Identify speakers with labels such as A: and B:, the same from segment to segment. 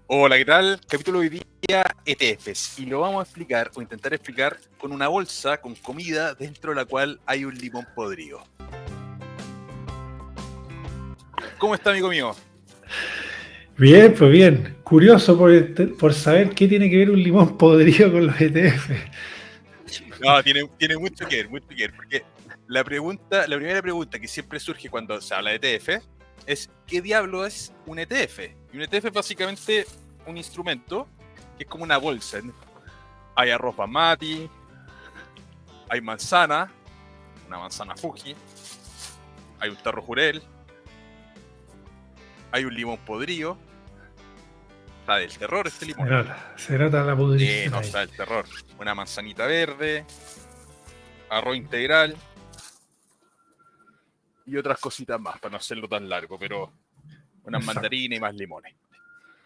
A: Hola, ¿qué tal? Capítulo de hoy día, ETFs. Y lo vamos a explicar, o intentar explicar, con una bolsa con comida dentro de la cual hay un limón podrido. ¿Cómo está, amigo mío?
B: Bien, pues bien. Curioso por saber qué tiene que ver un limón podrido con los ETF.
A: No, tiene mucho que ver, porque la primera pregunta que siempre surge cuando se habla de ETF es ¿qué diablo es un ETF? Y un ETF es básicamente un instrumento que es como una bolsa. Hay arroz basmati, hay manzana, una manzana Fuji, hay un tarro jurel, hay un limón podrido. Está del terror este limón.
B: Se nota la pudrición
A: No,
B: ahí.
A: está del terror. Una manzanita verde, arroz integral y otras cositas más, para no hacerlo tan largo, pero unas
B: Exacto.
A: mandarinas y más limones.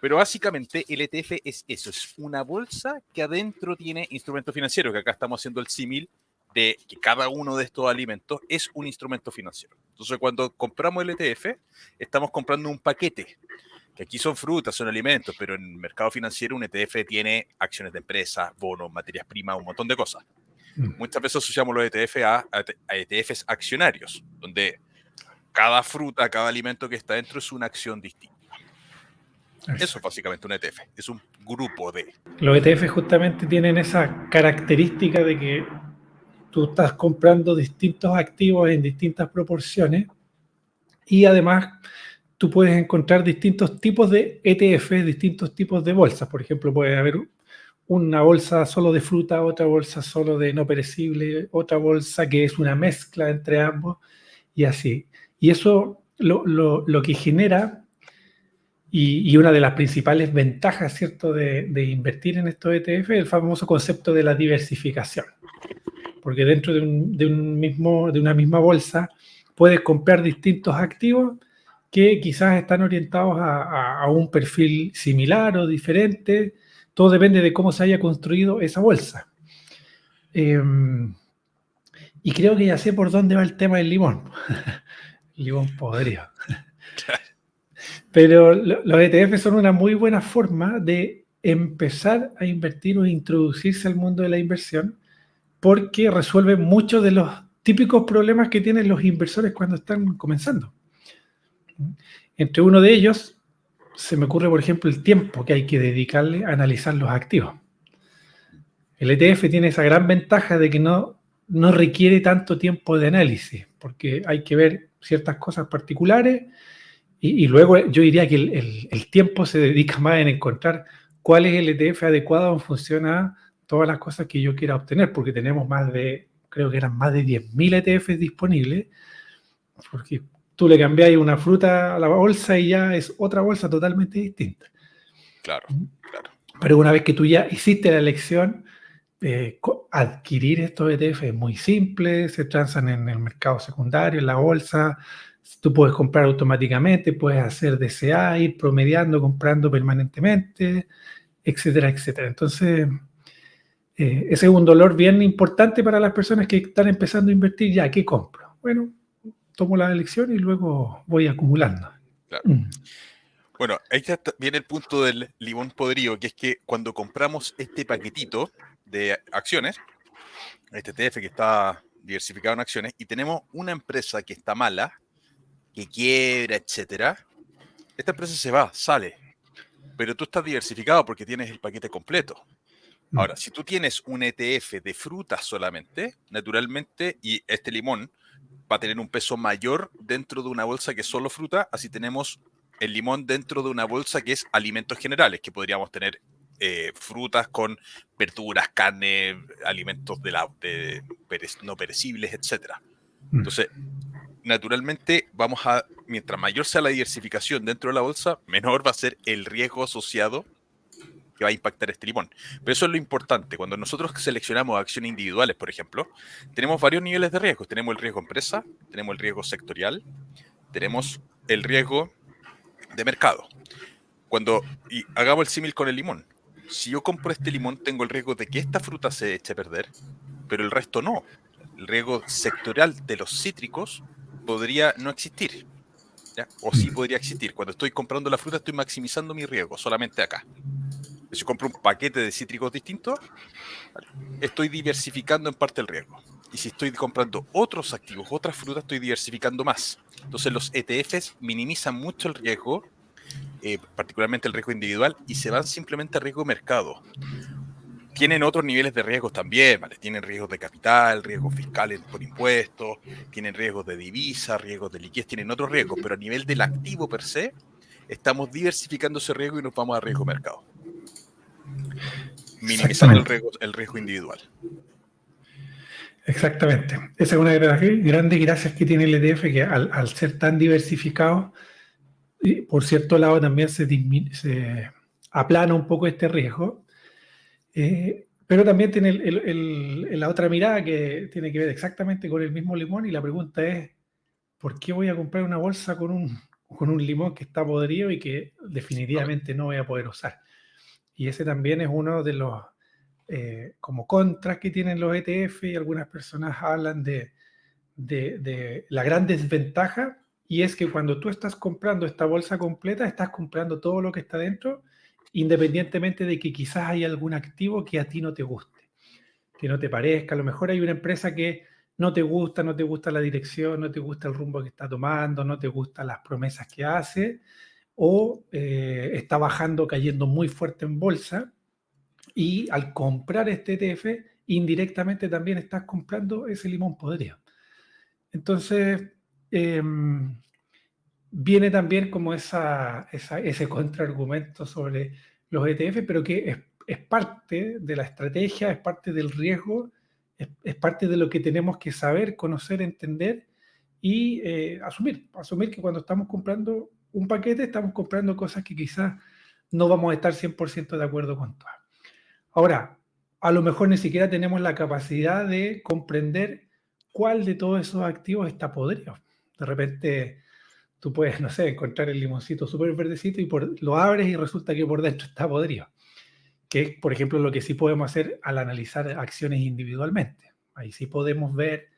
A: Pero básicamente el ETF es eso, es una bolsa que adentro tiene instrumentos financieros, que acá estamos haciendo el símil de que cada uno de estos alimentos es un instrumento financiero. Entonces cuando compramos el ETF, estamos comprando un paquete, que aquí son frutas, son alimentos, pero en el mercado financiero un ETF tiene acciones de empresas, bonos, materias primas, un montón de cosas.
B: Mm.
A: Muchas veces asociamos los ETF a ETFs accionarios, donde cada fruta, cada alimento que está dentro es una acción distinta. Eso es
B: Exacto.
A: básicamente un ETF, es un grupo de...
B: Los ETF justamente tienen esa característica de que tú estás comprando distintos activos en distintas proporciones y además tú puedes encontrar distintos tipos de ETFs, distintos tipos de bolsas. Por ejemplo, puede haber una bolsa solo de fruta, otra bolsa solo de no perecible, otra bolsa que es una mezcla entre ambos y así. Y eso lo que genera, y una de las principales ventajas, ¿cierto?, de invertir en estos ETF es el famoso concepto de la diversificación. Porque dentro de una misma bolsa puedes comprar distintos activos que quizás están orientados a un perfil similar o diferente. Todo depende de cómo se haya construido esa bolsa. Eh, y creo que ya sé por dónde va el tema del limón. Limón podrido. Pero los ETF son una muy buena forma de empezar a invertir o introducirse al mundo de la inversión porque resuelven muchos de los típicos problemas que tienen los inversores cuando están comenzando. Entre uno de ellos, se me ocurre, por ejemplo, el tiempo que hay que dedicarle a analizar los activos. El ETF tiene esa gran ventaja de que no requiere tanto tiempo de análisis, porque hay que ver ciertas cosas particulares y luego yo diría que el tiempo se dedica más en encontrar cuál es el ETF adecuado en función a todas las cosas que yo quiera obtener, porque tenemos creo que eran más de 10.000 ETFs disponibles, porque tú le cambiáis una fruta a la bolsa y ya es otra bolsa totalmente distinta.
A: Claro, claro.
B: Pero una vez que tú ya hiciste la elección, adquirir estos ETF es muy simple, se transan en el mercado secundario, en la bolsa, tú puedes comprar automáticamente, puedes hacer DCA, ir promediando, comprando permanentemente, etcétera, etcétera. Entonces, ese es un dolor bien importante para las personas que están empezando a invertir. Ya, ¿qué compro? Bueno, tomo la elección y luego voy acumulando.
A: Claro.
B: Mm.
A: Bueno, ahí ya viene el punto del limón podrido, que es que cuando compramos este paquetito de acciones, este ETF que está diversificado en acciones, y tenemos una empresa que está mala, que quiebra, etcétera, esta empresa se va, sale, pero tú estás diversificado porque tienes el paquete completo. Ahora, si tú tienes un ETF de frutas solamente, naturalmente, y este limón va a tener un peso mayor dentro de una bolsa que es solo fruta, así tenemos el limón dentro de una bolsa que es alimentos generales, que podríamos tener frutas con verduras, carne, alimentos no perecibles, etcétera. Entonces, naturalmente, mientras mayor sea la diversificación dentro de la bolsa, menor va a ser el riesgo asociado que va a impactar este limón. Pero eso es lo importante. Cuando nosotros seleccionamos acciones individuales, por ejemplo, tenemos varios niveles de riesgos. Tenemos el riesgo empresa, tenemos el riesgo sectorial, tenemos el riesgo de mercado. Y hagamos el símil con el limón. Si yo compro este limón, tengo el riesgo de que esta fruta se eche a perder, pero el resto no. El riesgo sectorial de los cítricos podría no existir. ¿ya? O sí podría existir. Cuando estoy comprando la fruta, estoy maximizando mi riesgo solamente acá. Si compro un paquete de cítricos distintos, ¿vale? Estoy diversificando en parte el riesgo. Y si estoy comprando otros activos, otras frutas, estoy diversificando más. Entonces los ETFs minimizan mucho el riesgo, particularmente el riesgo individual, y se van simplemente a riesgo de mercado. Tienen otros niveles de riesgos también, ¿vale? Tienen riesgos de capital, riesgos fiscales por impuestos, tienen riesgos de divisa, riesgos de liquidez, tienen otros riesgos, pero a nivel del activo per se, estamos diversificando ese riesgo y nos vamos a riesgo de mercado, minimizando
B: Exactamente.
A: el riesgo individual.
B: Exactamente. Esa es una de las grandes gracias que tiene el ETF, que al ser tan diversificado, y por cierto lado también se aplana un poco este riesgo, pero también tiene la otra mirada que tiene que ver exactamente con el mismo limón, y la pregunta es, ¿por qué voy a comprar una bolsa con un limón que está podrido y que definitivamente no voy a poder usar? Y ese también es uno de los como contras que tienen los ETF, y algunas personas hablan de la gran desventaja, y es que cuando tú estás comprando esta bolsa completa, estás comprando todo lo que está dentro, independientemente de que quizás hay algún activo que a ti no te guste, que no te parezca. A lo mejor hay una empresa que no te gusta, no te gusta la dirección, no te gusta el rumbo que está tomando, no te gustan las promesas que hace, o está bajando, cayendo muy fuerte en bolsa, y al comprar este ETF, indirectamente también estás comprando ese limón podrido. Entonces, eh, viene también como ese contraargumento sobre los ETF, pero que es parte de la estrategia, es parte del riesgo, es parte de lo que tenemos que saber, conocer, entender y asumir. Asumir que cuando estamos comprando un paquete, estamos comprando cosas que quizás no vamos a estar 100% de acuerdo con todas. Ahora, a lo mejor ni siquiera tenemos la capacidad de comprender cuál de todos esos activos está podrido. De repente tú puedes, no sé, encontrar el limoncito súper verdecito y lo abres y resulta que por dentro está podrido. Que es, por ejemplo, lo que sí podemos hacer al analizar acciones individualmente. Ahí sí podemos ver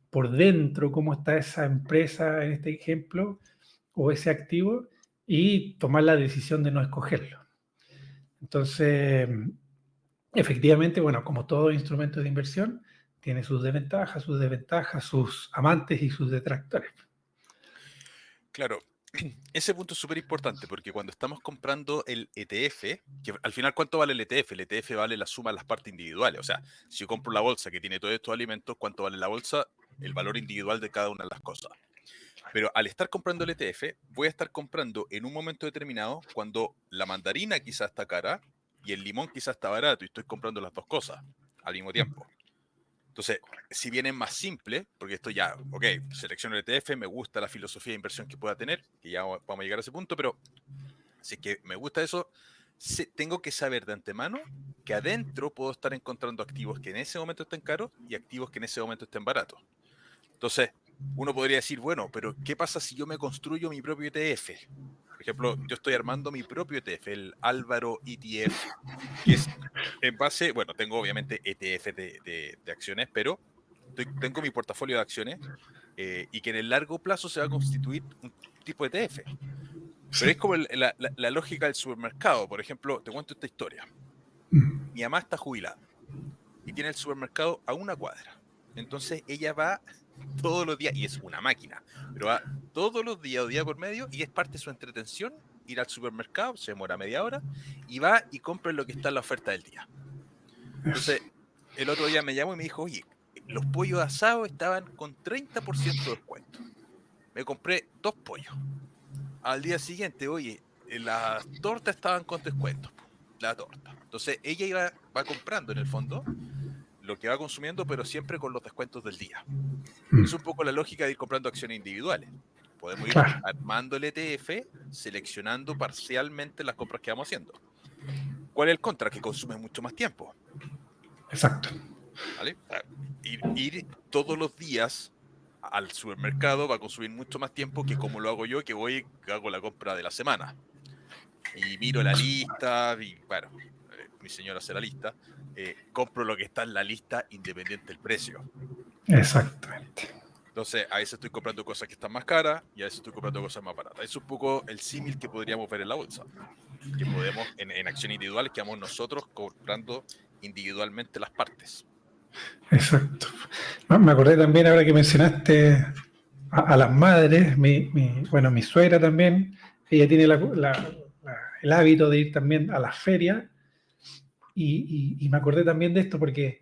B: por dentro cómo está esa empresa, en este ejemplo, o ese activo, y tomar la decisión de no escogerlo. Entonces, efectivamente, bueno, como todo instrumento de inversión, tiene sus desventajas, sus amantes y sus detractores.
A: Claro, ese punto es súper importante porque cuando estamos comprando el ETF, que al final, ¿cuánto vale el ETF? El ETF vale la suma de las partes individuales. O sea, si yo compro la bolsa que tiene todos estos alimentos, ¿cuánto vale la bolsa? El valor individual de cada una de las cosas. Pero al estar comprando el ETF, voy a estar comprando en un momento determinado cuando la mandarina quizás está cara y el limón quizás está barato y estoy comprando las dos cosas al mismo tiempo. Entonces, si bien es más simple, porque esto ya, ok, selecciono el ETF, me gusta la filosofía de inversión que pueda tener, que ya vamos a llegar a ese punto, pero si es que me gusta eso, tengo que saber de antemano que adentro puedo estar encontrando activos que en ese momento estén caros y activos que en ese momento estén baratos. Entonces, uno podría decir, bueno, pero ¿qué pasa si yo me construyo mi propio ETF? Por ejemplo, yo estoy armando mi propio ETF, el Álvaro ETF, que es en base, bueno, tengo obviamente ETF de acciones, pero tengo mi portafolio de acciones y que en el largo plazo se va a constituir un tipo de ETF. Pero es como la lógica del supermercado. Por ejemplo, te cuento esta historia. Mi mamá está jubilada y tiene el supermercado a una cuadra. Entonces ella va todos los días, y es una máquina, pero va todos los días o día por medio, y es parte de su entretención ir al supermercado, se demora media hora, y va y compra lo que está en la oferta del día. Entonces, el otro día me llamó y me dijo, oye, los pollos asados estaban con 30% de descuento. Me compré 2 pollos. Al día siguiente, oye, las tortas estaban con descuento. La torta. Entonces, ella va comprando en el fondo lo que va consumiendo, pero siempre con los descuentos del día. Es un poco la lógica de ir comprando acciones individuales. Podemos ir
B: Claro,
A: armando el ETF, seleccionando parcialmente las compras que vamos haciendo. ¿Cuál es el contra? Que consume mucho más tiempo.
B: exacto.
A: ¿Vale? O sea, ir todos los días al supermercado va a consumir mucho más tiempo que como lo hago yo, que voy y hago la compra de la semana. Y miro la lista, y bueno, mi señora hace la lista, compro lo que está en la lista independiente del precio.
B: Exactamente.
A: Entonces, a veces estoy comprando cosas que están más caras y a veces estoy comprando cosas más baratas. Es un poco el símil que podríamos ver en la bolsa, que podemos, en acciones individuales, que vamos nosotros comprando individualmente las partes.
B: Exacto. Me acordé también ahora que mencionaste a las madres, bueno, mi suegra también, ella tiene el hábito de ir también a las ferias y me acordé también de esto porque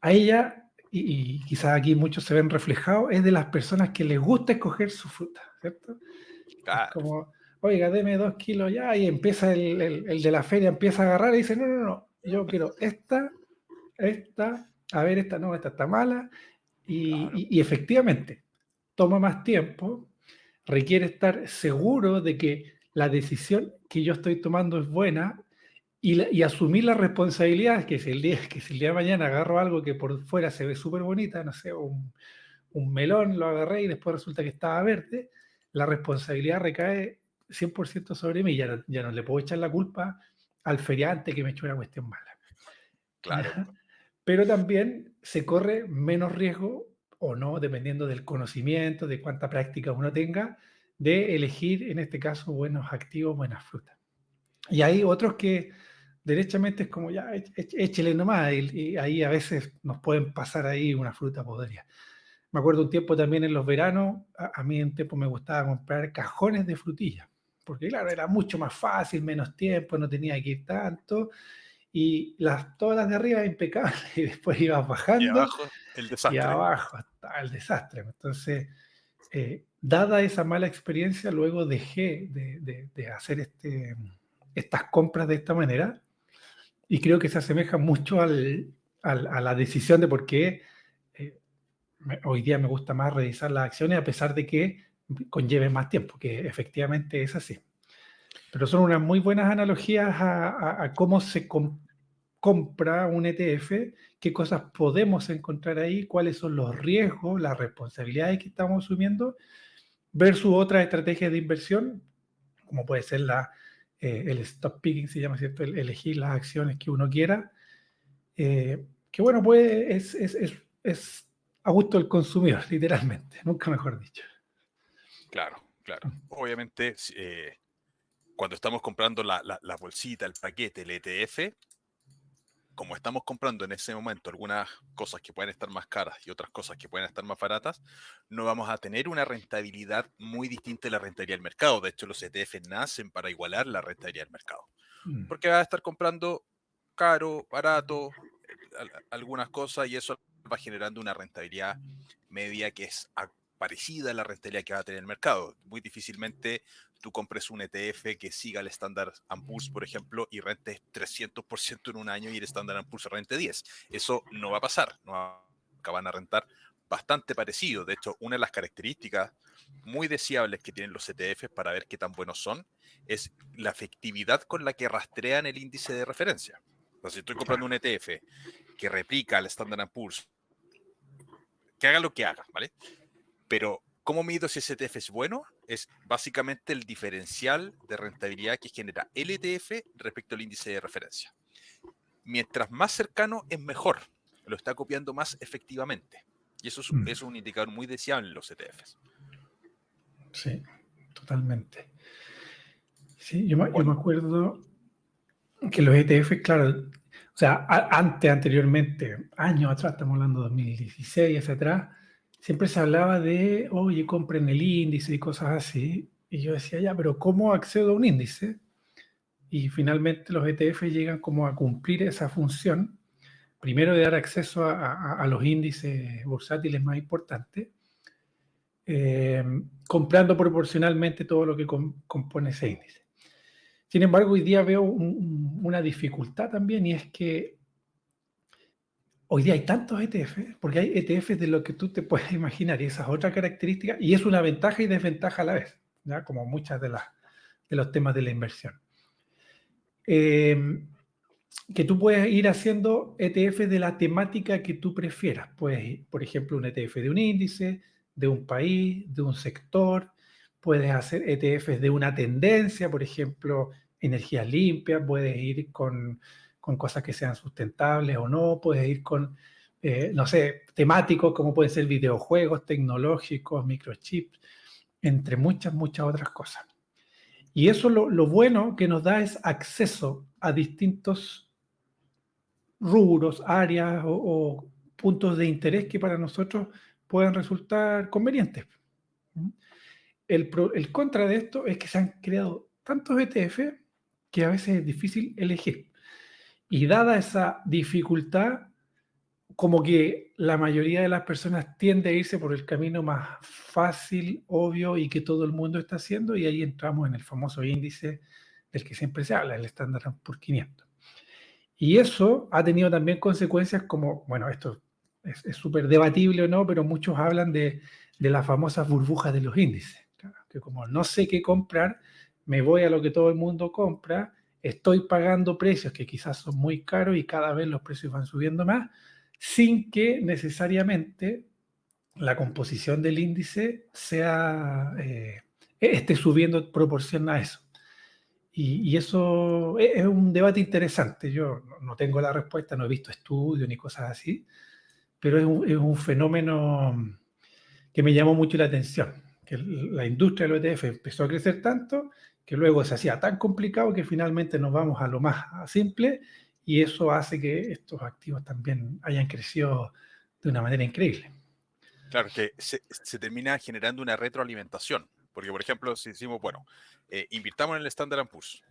B: a ella, y quizás aquí muchos se ven reflejados, es de las personas que les gusta escoger su fruta, ¿cierto? Es
A: Claro,
B: como, oiga, deme 2 kilos ya, y empieza el de la feria, empieza a agarrar y dice, no, no, no, yo quiero esta, a ver, esta no, esta está mala,
A: claro.
B: y efectivamente, toma más tiempo, requiere estar seguro de que la decisión que yo estoy tomando es buena y asumir la responsabilidad que si el día de mañana agarro algo que por fuera se ve súper bonita, no sé, un melón, lo agarré y después resulta que estaba verde, la responsabilidad recae 100% sobre mí, ya no le puedo echar la culpa al feriante que me echó una cuestión mala.
A: Claro,
B: ¿Ya? Pero también se corre menos riesgo o no, dependiendo del conocimiento, de cuánta práctica uno tenga, de elegir, en este caso, buenos activos, buenas frutas. Y hay otros que derechamente es como ya, échele nomás, y ahí a veces nos pueden pasar ahí una fruta podrida. Me acuerdo un tiempo también en los veranos, a mí un tiempo me gustaba comprar cajones de frutillas, porque claro, era mucho más fácil, menos tiempo, no tenía que ir tanto, y todas las de arriba impecables, y después ibas
A: y
B: bajando,
A: abajo el
B: y
A: desastre.
B: abajo estaba el desastre. Entonces, dada esa mala experiencia, luego dejé de hacer estas compras de esta manera, y creo que se asemeja mucho a la decisión de por qué hoy día me gusta más revisar las acciones a pesar de que conlleve más tiempo, que efectivamente es así. Pero son unas muy buenas analogías a cómo se compra un ETF, qué cosas podemos encontrar ahí, cuáles son los riesgos, las responsabilidades que estamos asumiendo, versus otras estrategias de inversión, como puede ser el stock picking, se llama, ¿cierto? Elegir las acciones que uno quiera, que bueno, pues es a gusto del consumidor, literalmente, nunca mejor dicho.
A: Claro, claro. Obviamente, cuando estamos comprando la bolsita, el paquete, el ETF, como estamos comprando en ese momento algunas cosas que pueden estar más caras y otras cosas que pueden estar más baratas, no vamos a tener una rentabilidad muy distinta de la rentabilidad del mercado. De hecho, los ETF nacen para igualar la rentabilidad del mercado.
B: Mm,
A: Porque va a estar comprando caro, barato, algunas cosas y eso va generando una rentabilidad media que es parecida a la rentabilidad que va a tener el mercado. Muy difícilmente tú compres un ETF que siga el Standard & Poor's, por ejemplo, y rente 300% en un año y el Standard & Poor's rente 10. Eso no va a pasar, no van a rentar bastante parecido. De hecho, una de las características muy deseables que tienen los ETFs para ver qué tan buenos son es la efectividad con la que rastrean el índice de referencia. Entonces, si estoy comprando un ETF que replica el Standard & Poor's, que haga lo que haga, ¿vale? Pero, ¿cómo mido si ese ETF es bueno? Es básicamente el diferencial de rentabilidad que genera el ETF respecto al índice de referencia. Mientras más cercano, es mejor. Lo está copiando más efectivamente. Y eso es un indicador muy deseable en los ETFs.
B: sí, totalmente. Sí, yo me
A: Bueno,
B: acuerdo que los ETF, claro, o sea, anteriormente, años atrás, estamos hablando de 2016, hacia atrás, siempre se hablaba de, oye, compren el índice y cosas así. Y yo decía, ya, pero ¿cómo accedo a un índice? Y finalmente los ETF llegan como a cumplir esa función, primero de dar acceso a los índices bursátiles más importantes, eh, comprando proporcionalmente todo lo que compone ese índice. Sin embargo, hoy día veo una dificultad también y es que hoy día hay tantos ETF, porque hay ETFs de lo que tú te puedes imaginar y esa es otra característica y es una ventaja y desventaja a la vez, ¿ya? Como muchas de los temas de la inversión. Que tú puedes ir haciendo ETFs de la temática que tú prefieras. Puedes, por ejemplo, un ETF de un índice, de un país, de un sector. Puedes hacer ETFs de una tendencia, por ejemplo, energías limpias. Puedes ir con cosas que sean sustentables o no. Puedes ir con no sé, temáticos como pueden ser videojuegos, tecnológicos, microchips, entre muchas, muchas otras cosas. Y eso lo bueno que nos da es acceso a distintos rubros, áreas o puntos de interés que para nosotros puedan resultar convenientes. El contra de esto es que se han creado tantos ETF que a veces es difícil elegir. Y dada esa dificultad, como que la mayoría de las personas tiende a irse por el camino más fácil, obvio y que todo el mundo está haciendo, y ahí entramos en el famoso índice del que siempre se habla, el Standard Poor's 500. Y eso ha tenido también consecuencias como, bueno, esto es súper debatible o no, pero muchos hablan de las famosas burbujas de los índices, claro, que como no sé qué comprar, me voy a lo que todo el mundo compra, estoy pagando precios que quizás son muy caros y cada vez los precios van subiendo más, sin que necesariamente la composición del índice esté subiendo en proporción a eso. Y eso es un debate interesante. Yo no tengo la respuesta, no he visto estudios ni cosas así, pero es un fenómeno que me llamó mucho la atención, que la industria del ETF empezó a crecer tanto que luego se hacía tan complicado que finalmente nos vamos a lo más simple, y eso hace que estos activos también hayan crecido de una manera increíble.
A: Claro, que se termina generando una retroalimentación. Porque, por ejemplo, si decimos, bueno, invirtamos en el Standard Poor's.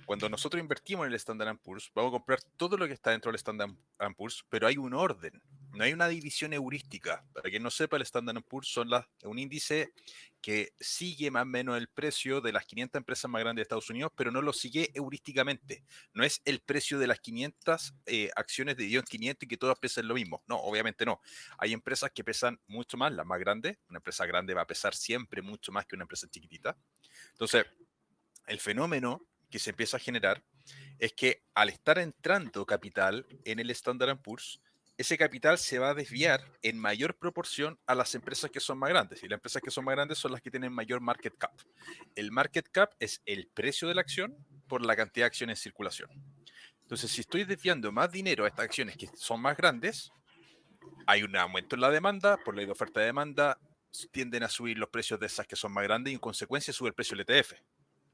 A: Cuando nosotros invertimos en el Standard Poor's, vamos a comprar todo lo que está dentro del Standard Poor's, pero hay un orden, no hay una división heurística. Para quien no sepa, el Standard Poor's son un índice que sigue más o menos el precio de las 500 empresas más grandes de Estados Unidos, pero no lo sigue heurísticamente. No es el precio de las 500 acciones de Dion 500 y que todas pesan lo mismo. No, obviamente no. Hay empresas que pesan mucho más, las más grandes. Una empresa grande va a pesar siempre mucho más que una empresa chiquitita. Entonces, el fenómeno que se empieza a generar es que al estar entrando capital en el Standard Poor's, ese capital se va a desviar en mayor proporción a las empresas que son más grandes. Y las empresas que son más grandes son las que tienen mayor market cap. El market cap es el precio de la acción por la cantidad de acciones en circulación. Entonces, si estoy desviando más dinero a estas acciones que son más grandes, hay un aumento en la demanda, por ley de oferta y demanda, tienden a subir los precios de esas que son más grandes y en consecuencia sube el precio del ETF.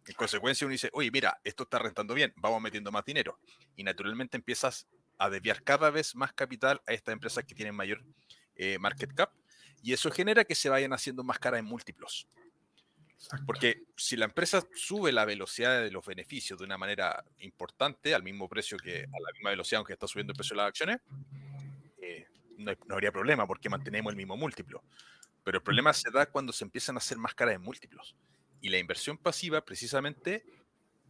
A: En consecuencia uno dice, oye, mira, esto está rentando bien, vamos metiendo más dinero. Y naturalmente empiezas a desviar cada vez más capital a estas empresas que tienen mayor market cap, y eso genera que se vayan haciendo más caras en múltiplos.
B: Exacto.
A: Porque si la empresa sube la velocidad de los beneficios de una manera importante, al mismo precio que a la misma velocidad, aunque está subiendo el precio de las acciones, no habría problema porque mantenemos el mismo múltiplo. Pero el problema se da cuando se empiezan a hacer más caras en múltiplos. Y la inversión pasiva precisamente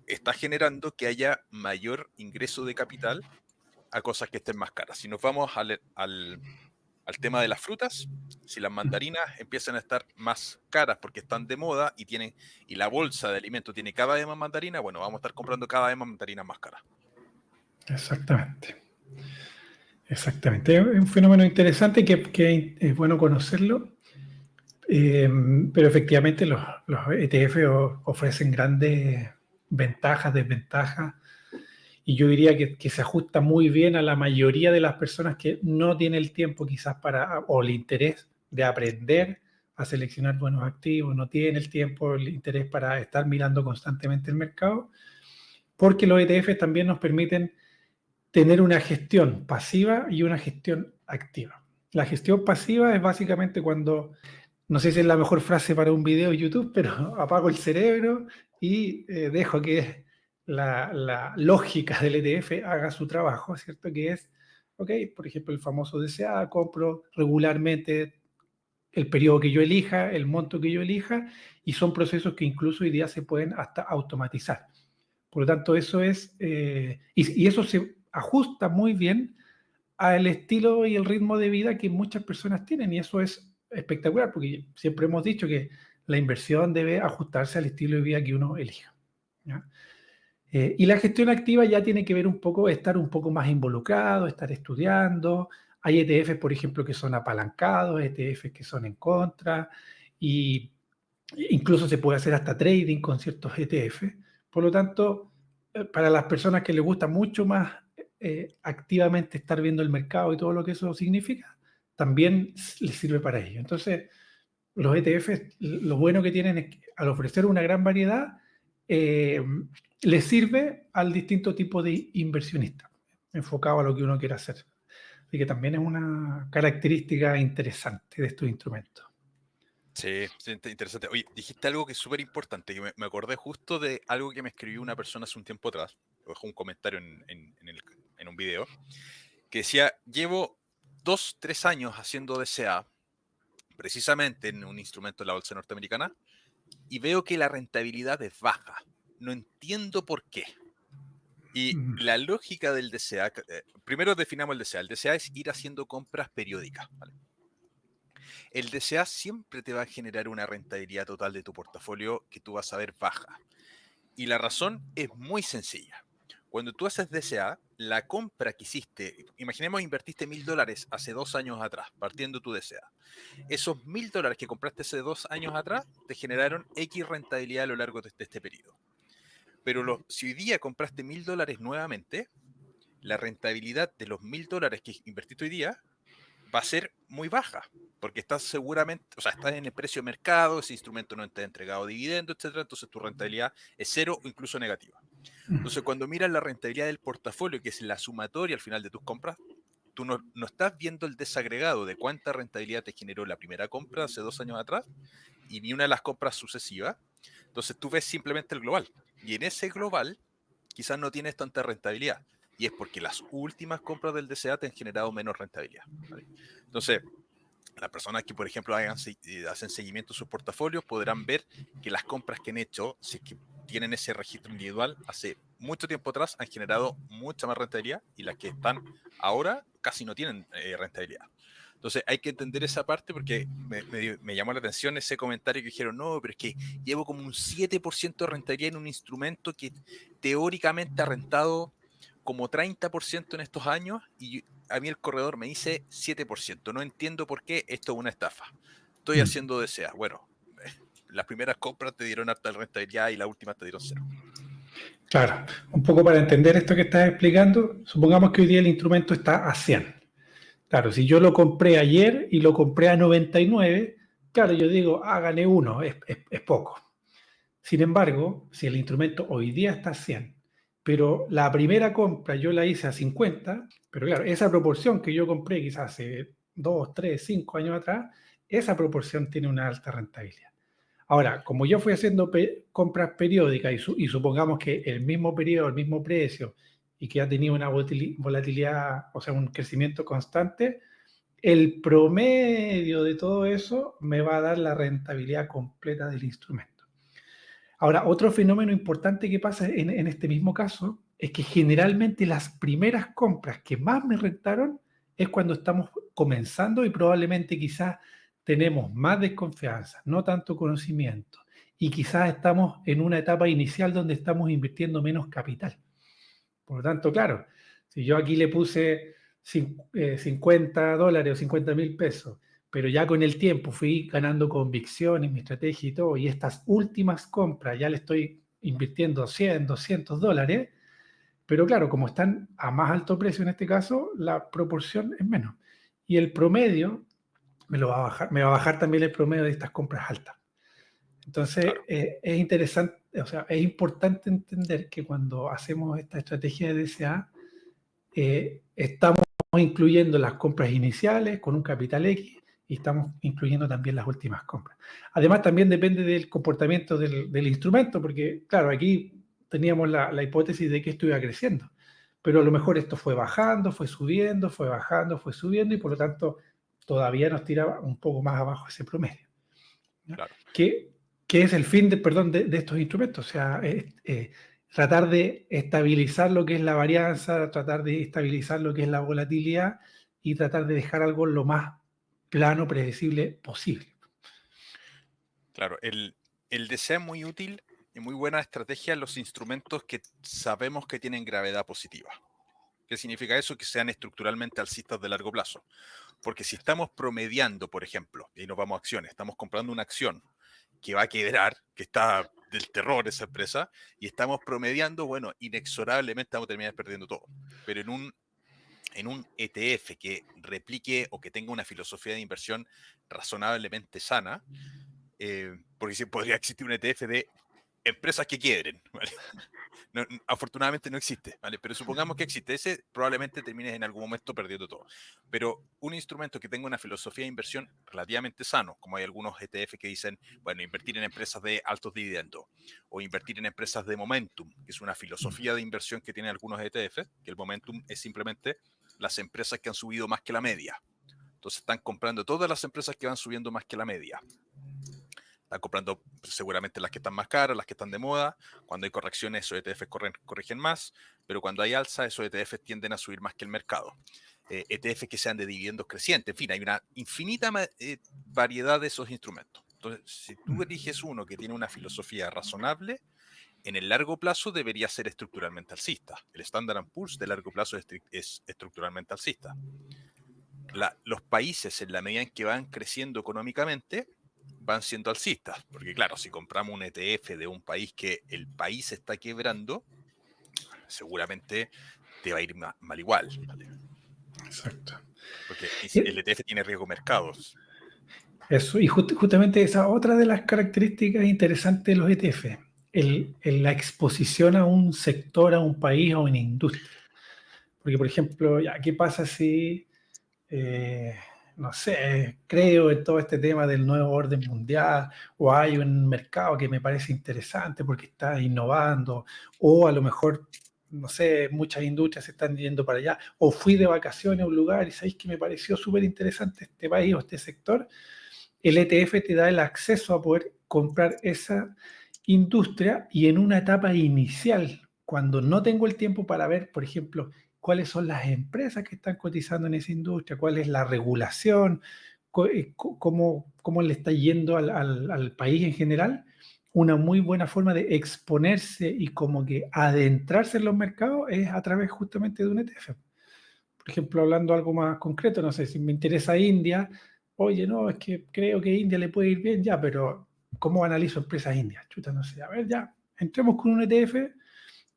A: está generando que haya mayor ingreso de capital a cosas que estén más caras. Si nos vamos al tema de las frutas, si las mandarinas empiezan a estar más caras porque están de moda y la bolsa de alimentos tiene cada vez más mandarina, bueno, vamos a estar comprando cada vez más mandarinas más caras.
B: Exactamente. Exactamente. Es un fenómeno interesante que es bueno conocerlo. Pero efectivamente los ETF ofrecen grandes ventajas, desventajas, y yo diría que se ajusta muy bien a la mayoría de las personas que no tienen el tiempo quizás o el interés de aprender a seleccionar buenos activos, no tienen el tiempo, el interés para estar mirando constantemente el mercado, porque los ETFs también nos permiten tener una gestión pasiva y una gestión activa. La gestión pasiva es básicamente cuando, no sé si es la mejor frase para un video de YouTube, pero apago el cerebro y dejo que la lógica del ETF haga su trabajo, ¿cierto? Que es, ok, por ejemplo, el famoso DCA, compro regularmente el periodo que yo elija, el monto que yo elija, y son procesos que incluso hoy día se pueden hasta automatizar. Por lo tanto, eso es, y eso se ajusta muy bien al estilo y el ritmo de vida que muchas personas tienen, y eso es espectacular, porque siempre hemos dicho que la inversión debe ajustarse al estilo de vida que uno elija, ¿ya? Y la gestión activa ya tiene que ver un poco, estar un poco más involucrado, estar estudiando. Hay ETFs, por ejemplo, que son apalancados, ETFs que son en contra, y incluso se puede hacer hasta trading con ciertos ETFs. Por lo tanto, para las personas que les gusta mucho más activamente estar viendo el mercado y todo lo que eso significa, también les sirve para ello. Entonces, los ETFs, lo bueno que tienen es que al ofrecer una gran variedad, les sirve al distinto tipo de inversionista, enfocado a lo que uno quiera hacer. Así que también es una característica interesante de estos instrumentos.
A: Sí, sí, interesante. Oye, dijiste algo que es súper importante, que me acordé justo de algo que me escribió una persona hace un tiempo atrás, o dejó un comentario en un video, que decía, llevo 2, 3 años haciendo DCA, precisamente en un instrumento de la bolsa norteamericana, y veo que la rentabilidad es baja. No entiendo por qué. Y la lógica del DCA, primero definamos el DCA. El DCA es ir haciendo compras periódicas, ¿vale? El DCA siempre te va a generar una rentabilidad total de tu portafolio que tú vas a ver baja. Y la razón es muy sencilla. Cuando tú haces DCA, la compra que hiciste, imaginemos invertiste $1000 hace 2 años atrás, partiendo tu DCA. Esos $1000 que compraste hace 2 años atrás te generaron X rentabilidad a lo largo de este periodo. Pero si hoy día compraste $1000 nuevamente, la rentabilidad de los $1000 que invertiste hoy día va a ser muy baja, porque estás seguramente, o sea, estás en el precio de mercado, ese instrumento no te ha entregado dividendos, etcétera, entonces tu rentabilidad es cero o incluso negativa. Entonces, cuando miras la rentabilidad del portafolio, que es la sumatoria al final de tus compras, tú no estás viendo el desagregado de cuánta rentabilidad te generó la primera compra hace 2 años atrás y ni una de las compras sucesivas. Entonces, tú ves simplemente el global. Y en ese global, quizás no tienes tanta rentabilidad. Y es porque las últimas compras del DCA te han generado menos rentabilidad, ¿vale? Entonces, las personas que, por ejemplo, hacen seguimiento de sus portafolios podrán ver que las compras que han hecho, si es que tienen ese registro individual, hace mucho tiempo atrás han generado mucha más rentabilidad y las que están ahora casi no tienen rentabilidad. Entonces hay que entender esa parte porque me llamó la atención ese comentario que dijeron, no, pero es que llevo como un 7% de rentabilidad en un instrumento que teóricamente ha rentado como 30% en estos años y a mí el corredor me dice 7%. No entiendo por qué esto es una estafa. Estoy haciendo DCA. Bueno, las primeras compras te dieron harta rentabilidad y las últimas te dieron cero.
B: Claro, un poco para entender esto que estás explicando, supongamos que hoy día el instrumento está a 100. Claro, si yo lo compré ayer y lo compré a 99, claro, yo digo, gané uno, es poco. Sin embargo, si el instrumento hoy día está a 100, pero la primera compra yo la hice a 50, pero claro, esa proporción que yo compré quizás hace 2, 3, 5 años atrás, esa proporción tiene una alta rentabilidad. Ahora, como yo fui haciendo compras periódicas y supongamos que el mismo periodo, el mismo precio y que ha tenido una volatilidad, o sea, un crecimiento constante, el promedio de todo eso me va a dar la rentabilidad completa del instrumento. Ahora, otro fenómeno importante que pasa en este mismo caso es que generalmente las primeras compras que más me rentaron es cuando estamos comenzando y probablemente quizás tenemos más desconfianza, no tanto conocimiento, y quizás estamos en una etapa inicial donde estamos invirtiendo menos capital. Por lo tanto, claro, si yo aquí le puse $50 o 50.000 pesos, pero ya con el tiempo fui ganando convicción en mi estrategia y todo, y estas últimas compras ya le estoy invirtiendo 100, $200, pero claro, como están a más alto precio en este caso, la proporción es menos. Y el promedio me va a bajar también el promedio de estas compras altas. Entonces,
A: Claro.
B: es interesante, o sea, es importante entender que cuando hacemos esta estrategia de DCA, estamos incluyendo las compras iniciales con un capital X y estamos incluyendo también las últimas compras. Además, también depende del comportamiento del instrumento, porque, claro, aquí teníamos la hipótesis de que esto iba creciendo, pero a lo mejor esto fue bajando, fue subiendo, fue bajando, fue subiendo y por lo tanto todavía nos tiraba un poco más abajo ese promedio.
A: Claro.
B: ¿Qué es el fin de estos instrumentos? O sea, tratar de estabilizar lo que es la varianza, tratar de estabilizar lo que es la volatilidad y tratar de dejar algo lo más plano, predecible posible.
A: Claro, el DCA es muy útil y muy buena estrategia en los instrumentos que sabemos que tienen gravedad positiva. ¿Qué significa eso? Que sean estructuralmente alcistas de largo plazo. Porque si estamos promediando, por ejemplo, y nos vamos a acciones, estamos comprando una acción que va a quebrar, que está del terror esa empresa, y estamos promediando, bueno, inexorablemente vamos a terminar perdiendo todo. Pero en un ETF que replique o que tenga una filosofía de inversión razonablemente sana, porque sí, podría existir un ETF de empresas que quiebren, ¿vale? No, afortunadamente no existe, ¿vale? Pero supongamos que existe, ese probablemente termines en algún momento perdiendo todo. Pero un instrumento que tenga una filosofía de inversión relativamente sano, como hay algunos ETF que dicen, bueno, invertir en empresas de altos dividendos o invertir en empresas de momentum, que es una filosofía de inversión que tienen algunos ETF, que el momentum es simplemente las empresas que han subido más que la media. Entonces están comprando todas las empresas que van subiendo más que la media. Están comprando seguramente las que están más caras, las que están de moda. Cuando hay correcciones, esos ETFs corrigen más, pero cuando hay alza, esos ETFs tienden a subir más que el mercado. ETFs que sean de dividendos crecientes, en fin, hay una infinita variedad de esos instrumentos. Entonces, si tú eliges uno que tiene una filosofía razonable, en el largo plazo debería ser estructuralmente alcista. El Standard & Poor's de largo plazo es estructuralmente alcista. Los países, en la medida en que van creciendo económicamente, van siendo alcistas. Porque claro, si compramos un ETF de un país que el país está quebrando, seguramente te va a ir mal igual, ¿vale?
B: Exacto.
A: Porque el ETF tiene riesgo mercados.
B: Eso, y justamente esa otra de las características interesantes de los ETF, la exposición a un sector, a un país, a una industria. Porque, por ejemplo, ¿qué pasa si, no sé, creo en todo este tema del nuevo orden mundial, o hay un mercado que me parece interesante porque está innovando, o a lo mejor, no sé, muchas industrias se están yendo para allá, o fui de vacaciones a un lugar y sabéis que me pareció súper interesante este país o este sector? El ETF te da el acceso a poder comprar esa industria y en una etapa inicial, cuando no tengo el tiempo para ver, por ejemplo, cuáles son las empresas que están cotizando en esa industria, cuál es la regulación, cómo le está yendo al país en general, una muy buena forma de exponerse y como que adentrarse en los mercados es a través justamente de un ETF. Por ejemplo, hablando algo más concreto, no sé, si me interesa India, oye, no, es que creo que India le puede ir bien ya, pero ¿cómo analizo empresas indias? Chuta, no sé, a ver, ya, entremos con un ETF,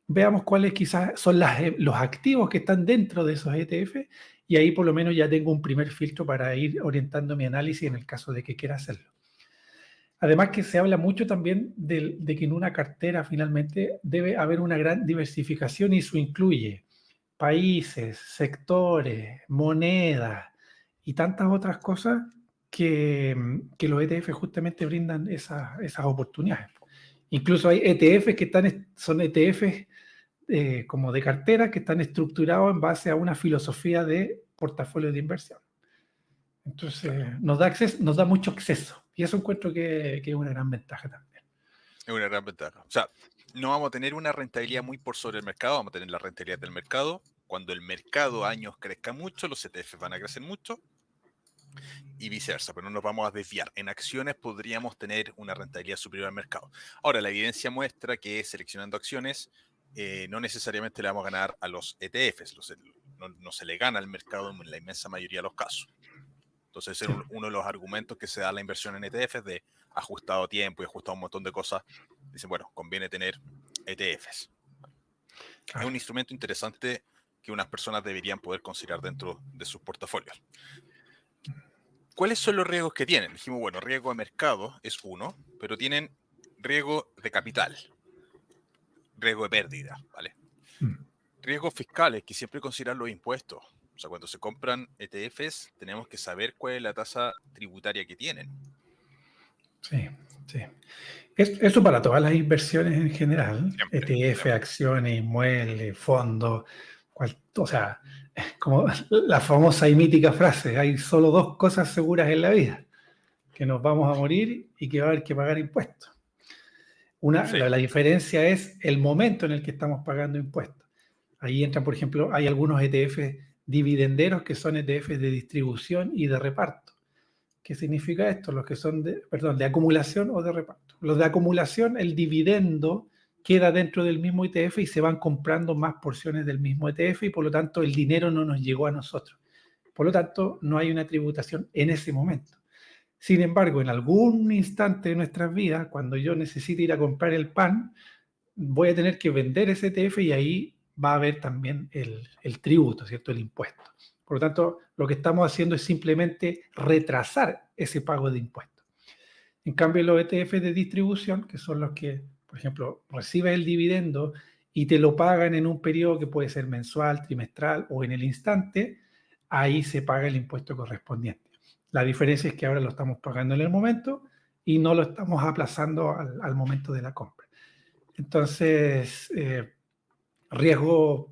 B: veamos cuáles quizás son los activos que están dentro de esos ETF y ahí por lo menos ya tengo un primer filtro para ir orientando mi análisis en el caso de que quiera hacerlo. Además que se habla mucho también de que en una cartera finalmente debe haber una gran diversificación y eso incluye países, sectores, monedas y tantas otras cosas que los ETF justamente brindan esas oportunidades. Incluso hay ETFs son ETFs como de cartera que están estructurados en base a una filosofía de portafolio de inversión. Entonces, nos da mucho acceso y eso encuentro que es una gran ventaja también.
A: Es una gran ventaja. O sea, no vamos a tener una rentabilidad muy por sobre el mercado, vamos a tener la rentabilidad del mercado. Cuando el mercado años crezca mucho, los ETFs van a crecer mucho y viceversa, pero no nos vamos a desviar. En acciones podríamos tener una rentabilidad superior al mercado. Ahora, la evidencia muestra que seleccionando acciones no necesariamente le vamos a ganar a los ETFs, no se le gana al mercado en la inmensa mayoría de los casos. Entonces, ese es uno de los argumentos que se da a la inversión en ETFs de ajustado a tiempo y ajustado a un montón de cosas. Dicen, bueno, conviene tener ETFs. Claro. Es un instrumento interesante que unas personas deberían poder considerar dentro de sus portafolios. ¿Cuáles son los riesgos que tienen? Dijimos, bueno, riesgo de mercado es uno, pero tienen riesgo de capital, riesgo de pérdida, ¿vale? Riesgos fiscales, que siempre consideran los impuestos. O sea, cuando se compran ETFs, tenemos que saber cuál es la tasa tributaria que tienen.
B: Sí, sí. Eso para todas las inversiones en general, ETF, acciones, inmuebles, fondos, o sea, como la famosa y mítica frase, hay solo dos cosas seguras en la vida, que nos vamos a morir y que va a haber que pagar impuestos. La diferencia es el momento en el que estamos pagando impuestos. Ahí entran, por ejemplo, hay algunos ETFs dividenderos que son ETFs de distribución y de reparto. ¿Qué significa esto? Los que son de acumulación o de reparto. Los de acumulación, el dividendo queda dentro del mismo ETF y se van comprando más porciones del mismo ETF y por lo tanto el dinero no nos llegó a nosotros. Por lo tanto, no hay una tributación en ese momento. Sin embargo, en algún instante de nuestras vidas, cuando yo necesite ir a comprar el pan, voy a tener que vender ese ETF y ahí va a haber también el tributo, ¿cierto? El impuesto. Por lo tanto, lo que estamos haciendo es simplemente retrasar ese pago de impuestos. En cambio, los ETF de distribución, que son los que, por ejemplo, recibes el dividendo y te lo pagan en un periodo que puede ser mensual, trimestral o en el instante, ahí se paga el impuesto correspondiente. La diferencia es que ahora lo estamos pagando en el momento y no lo estamos aplazando al momento de la compra. Entonces, riesgo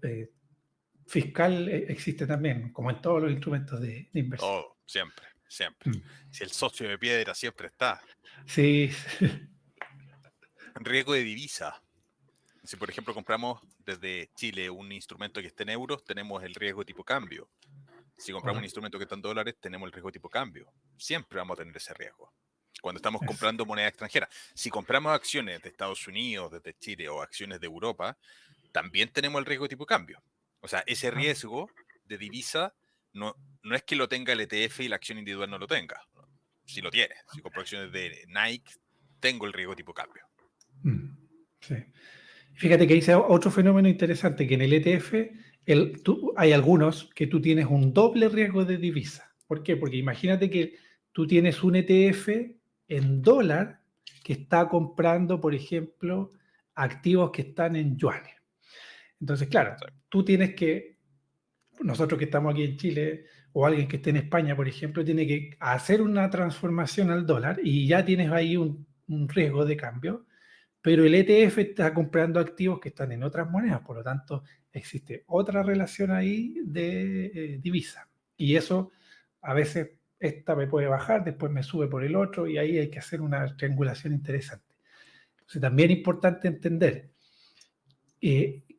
B: fiscal existe también, como en todos los instrumentos de inversión.
A: Oh, siempre, siempre. Si el socio de piedra siempre está.
B: Sí,
A: Riesgo de divisa. Si, por ejemplo, compramos desde Chile un instrumento que esté en euros, tenemos el riesgo tipo cambio. Si compramos un
B: correcto.
A: instrumento que está en dólares, tenemos el riesgo tipo cambio. Siempre vamos a tener ese riesgo. Cuando estamos
B: Es,
A: comprando moneda extranjera. Si compramos acciones de Estados Unidos, desde Chile o acciones de Europa, también tenemos el riesgo tipo cambio. O sea, ese riesgo de divisa no es que lo tenga el ETF y la acción individual no lo tenga. Si lo tiene. Si compro acciones de Nike, tengo el riesgo tipo cambio.
B: sí. Fíjate que dice otro fenómeno interesante, que en el ETF hay algunos que tú tienes un doble riesgo de divisa. ¿Por qué? Porque imagínate que tú tienes un ETF en dólar que está comprando, por ejemplo, activos que están en yuanes. Entonces, claro,
A: Sí.
B: tú tienes que, nosotros que estamos aquí en Chile o alguien que esté en España, por ejemplo, tiene que hacer una transformación al dólar y ya tienes ahí un riesgo de cambio, pero el ETF está comprando activos que están en otras monedas, por lo tanto existe otra relación ahí de divisa. Y eso a veces esta me puede bajar, después me sube por el otro y ahí hay que hacer una triangulación interesante. Entonces también es importante entender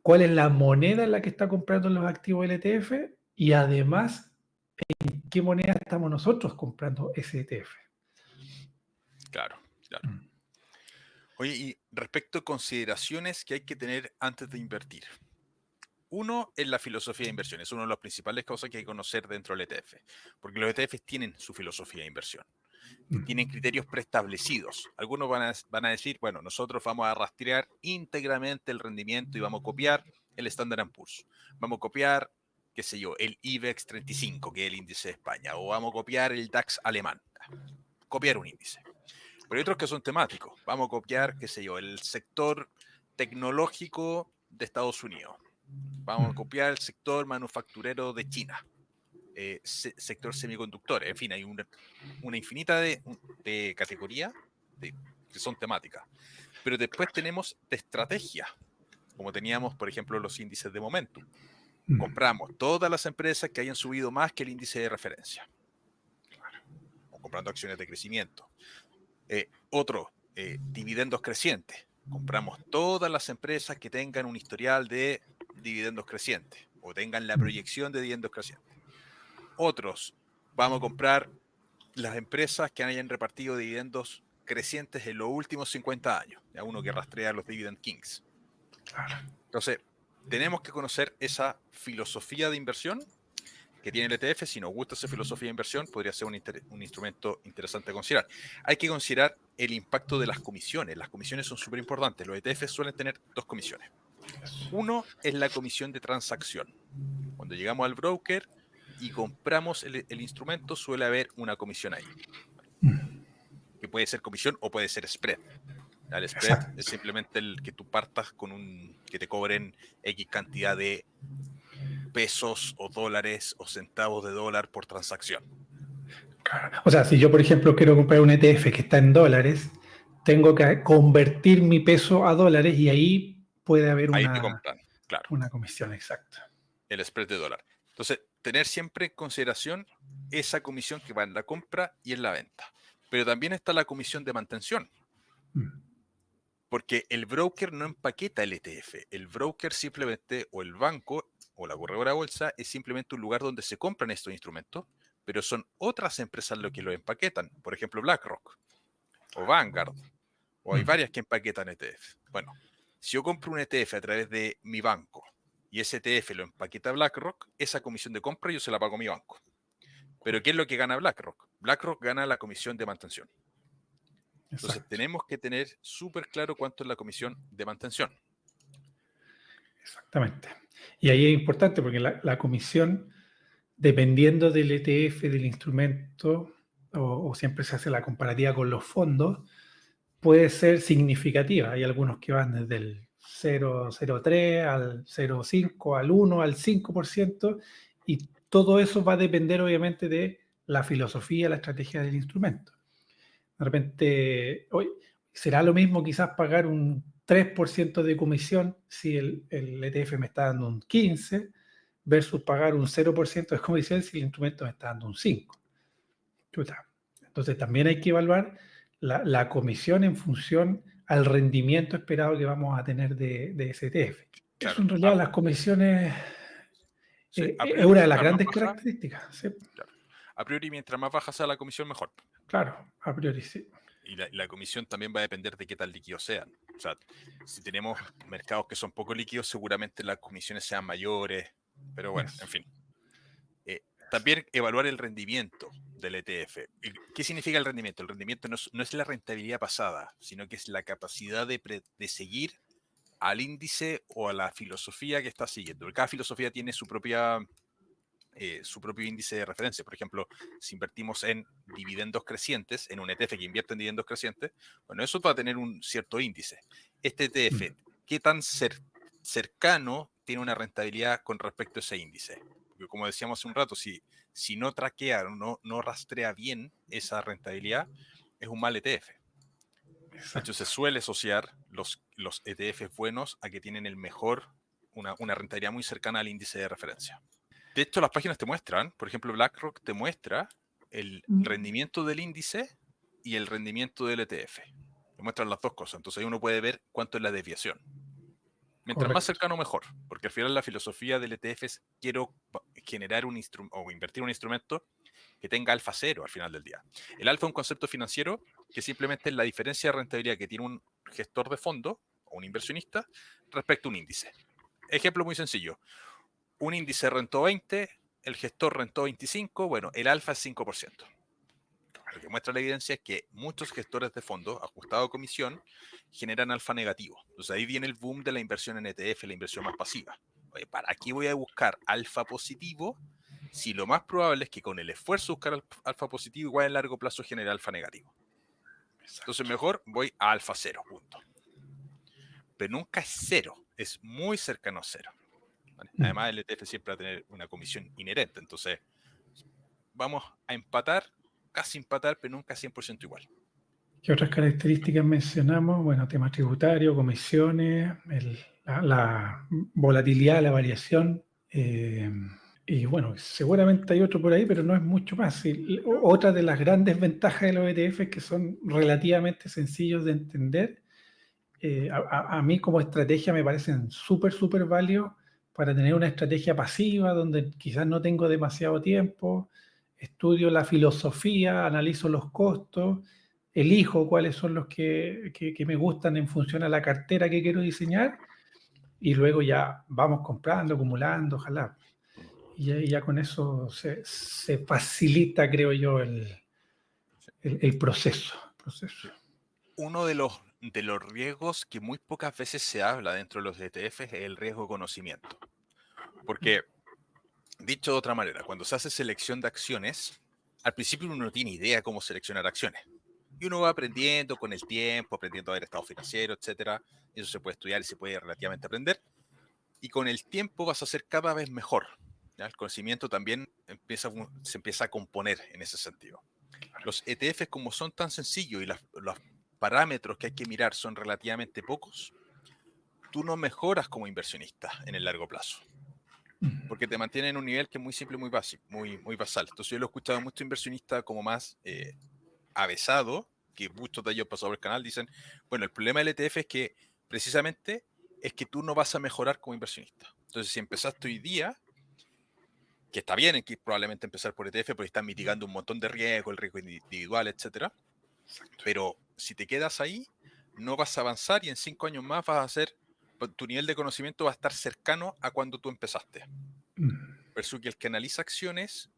B: cuál es la moneda en la que está comprando los activos el ETF y además en qué moneda estamos nosotros comprando ese ETF.
A: Claro, claro. Oye, y respecto a consideraciones que hay que tener antes de invertir. Uno es la filosofía de inversión, es una de las principales cosas que hay que conocer dentro del ETF, porque los ETFs tienen su filosofía de inversión, tienen criterios preestablecidos. Algunos van a decir, bueno, nosotros vamos a rastrear íntegramente el rendimiento y vamos a copiar el Standard & Poor's, vamos a copiar, qué sé yo, el IBEX 35, que es el índice de España, o vamos a copiar el DAX alemán, copiar un índice. Pero hay otros que son temáticos. Vamos a copiar, qué sé yo, el sector tecnológico de Estados Unidos. Vamos a copiar el sector manufacturero de China. Sector semiconductores. En fin, hay una infinita de categorías que son temáticas. Pero después tenemos de estrategia, como teníamos, por ejemplo, los índices de momentum. Compramos todas las empresas que hayan subido más que el índice de referencia. O comprando acciones de crecimiento. Dividendos crecientes. Compramos todas las empresas que tengan un historial de dividendos crecientes o tengan la proyección de dividendos crecientes. Otros, vamos a comprar las empresas que hayan repartido dividendos crecientes en los últimos 50 años. Ya uno que rastrea los Dividend Kings. Entonces, tenemos que conocer esa filosofía de inversión que tiene el ETF. Si nos gusta esa filosofía de inversión, podría ser un instrumento interesante a considerar. Hay que considerar el impacto de las comisiones. Las comisiones son súper importantes. Los ETFs suelen tener dos comisiones. Uno es la comisión de transacción. Cuando llegamos al broker y compramos el instrumento, suele haber una comisión ahí, que puede ser comisión o puede ser spread. El spread
B: Exacto.
A: es simplemente el que tú partas que te cobren X cantidad de pesos o dólares o centavos de dólar por transacción.
B: O sea, si yo, por ejemplo, quiero comprar un ETF que está en dólares, tengo que convertir mi peso a dólares y ahí puede haber
A: Ahí te compran, claro,
B: una comisión exacta.
A: el spread de dólar. Entonces, tener siempre en consideración esa comisión que va en la compra y en la venta. Pero también está la comisión de mantención, porque el broker no empaqueta el ETF. El broker simplemente, o el banco, o la corredora de bolsa, es simplemente un lugar donde se compran estos instrumentos, pero son otras empresas las que lo empaquetan. Por ejemplo, BlackRock o Vanguard, o hay varias que empaquetan ETF. Bueno, si yo compro un ETF a través de mi banco y ese ETF lo empaqueta BlackRock, esa comisión de compra yo se la pago a mi banco. Pero ¿qué es lo que gana BlackRock? BlackRock gana la comisión de mantención. Entonces
B: Exacto.
A: tenemos que tener súper claro cuánto es la comisión de mantención.
B: Exactamente. Y ahí es importante porque la comisión, dependiendo del ETF, del instrumento, o siempre se hace la comparativa con los fondos, puede ser significativa. Hay algunos que van desde el 0,03 al 0,5, al 1, al 5%, y todo eso va a depender obviamente de la filosofía, la estrategia del instrumento. De repente, hoy será lo mismo quizás pagar un 3% de comisión si el ETF me está dando un 15% versus pagar un 0% de comisión si el instrumento me está dando un 5%. Chuta. Entonces también hay que evaluar la comisión en función al rendimiento esperado que vamos a tener de ese ETF. Eso
A: Claro,
B: en realidad las comisiones
A: sí, a
B: es
A: priori
B: una de las
A: mientras más
B: grandes
A: baja,
B: características. ¿Sí?
A: claro, a priori mientras más baja sea la comisión, mejor.
B: Claro, a priori sí.
A: Y la comisión también va a depender de qué tan líquidos sean. O sea, si tenemos mercados que son poco líquidos, seguramente las comisiones sean mayores. Pero bueno, en
B: Eso.
A: fin. También evaluar el rendimiento del ETF. ¿Qué significa el rendimiento? El rendimiento no es la rentabilidad pasada, sino que es la capacidad de seguir al índice o a la filosofía que está siguiendo. Cada filosofía tiene su propio índice de referencia. Por ejemplo, si invertimos en dividendos crecientes, en un ETF que invierte en dividendos crecientes, bueno, eso va a tener un cierto índice. Este ETF, ¿qué tan cercano tiene una rentabilidad con respecto a ese índice? Porque como decíamos hace un rato, si no traquea o no rastrea bien esa rentabilidad, es un mal ETF. De hecho, se
B: Exacto.
A: suele asociar los ETFs buenos a que tienen una rentabilidad muy cercana al índice de referencia. De hecho, las páginas te muestran, por ejemplo, BlackRock te muestra el rendimiento del índice y el rendimiento del ETF. Te muestran las dos cosas. Entonces ahí uno puede ver cuánto es la desviación. Mientras más
B: Correcto.
A: cercano, mejor. Porque al final la filosofía del ETF es quiero generar o invertir un instrumento que tenga alfa cero al final del día. El alfa es un concepto financiero que simplemente es la diferencia de rentabilidad que tiene un gestor de fondo o un inversionista respecto a un índice. Ejemplo muy sencillo. Un índice rentó 20, el gestor rentó 25, bueno, el alfa es 5%. Lo que muestra la evidencia es que muchos gestores de fondos ajustados a comisión generan alfa negativo. Entonces ahí viene el boom de la inversión en ETF, la inversión más pasiva. Oye, ¿para qué voy a buscar alfa positivo si lo más probable es que con el esfuerzo de buscar alfa positivo igual en largo plazo genere alfa negativo? Entonces
B: Exacto.
A: mejor voy a alfa cero, punto. Pero nunca es cero, es muy cercano a cero. ¿Vale? Además, el ETF siempre va a tener una comisión inherente. Entonces, vamos a empatar, casi empatar, pero nunca 100% igual.
B: ¿Qué otras características mencionamos? Bueno, tema tributario, comisiones, la volatilidad, la variación. Y bueno, seguramente hay otro por ahí, pero no es mucho más. Otra de las grandes ventajas de los ETF es que son relativamente sencillos de entender. A mí como estrategia me parecen súper, súper válidos para tener una estrategia pasiva donde quizás no tengo demasiado tiempo, estudio la filosofía, analizo los costos, elijo cuáles son los que me gustan en función a la cartera que quiero diseñar y luego ya vamos comprando, acumulando, ojalá. Y ya con eso se facilita, creo yo, el proceso.
A: Uno de los riesgos que muy pocas veces se habla dentro de los ETFs es el riesgo de conocimiento. Porque, dicho de otra manera, cuando se hace selección de acciones, al principio uno no tiene idea cómo seleccionar acciones. Y uno va aprendiendo con el tiempo, aprendiendo a ver estado financiero, etcétera. Eso se puede estudiar y se puede relativamente aprender. Y con el tiempo vas a ser cada vez mejor. ¿Ya? El conocimiento también se empieza a componer en ese sentido. Los ETFs, como son tan sencillos y los parámetros que hay que mirar son relativamente pocos, tú no mejoras como inversionista en el largo plazo, porque te mantienen en un nivel que es muy simple, muy básico, muy basal. Entonces yo lo he escuchado a muchos inversionistas como más avesado, que muchos de ellos pasado por el canal, dicen, bueno, el problema del ETF es que precisamente es que tú no vas a mejorar como inversionista. Entonces si empezaste hoy día, que está bien en que probablemente empezar por ETF porque están mitigando un montón de riesgo, el riesgo individual, etcétera, pero si te quedas ahí, no vas a avanzar y en 5 años más vas a hacer, tu nivel de conocimiento va a estar cercano a cuando tú empezaste. Versus que el que analiza acciones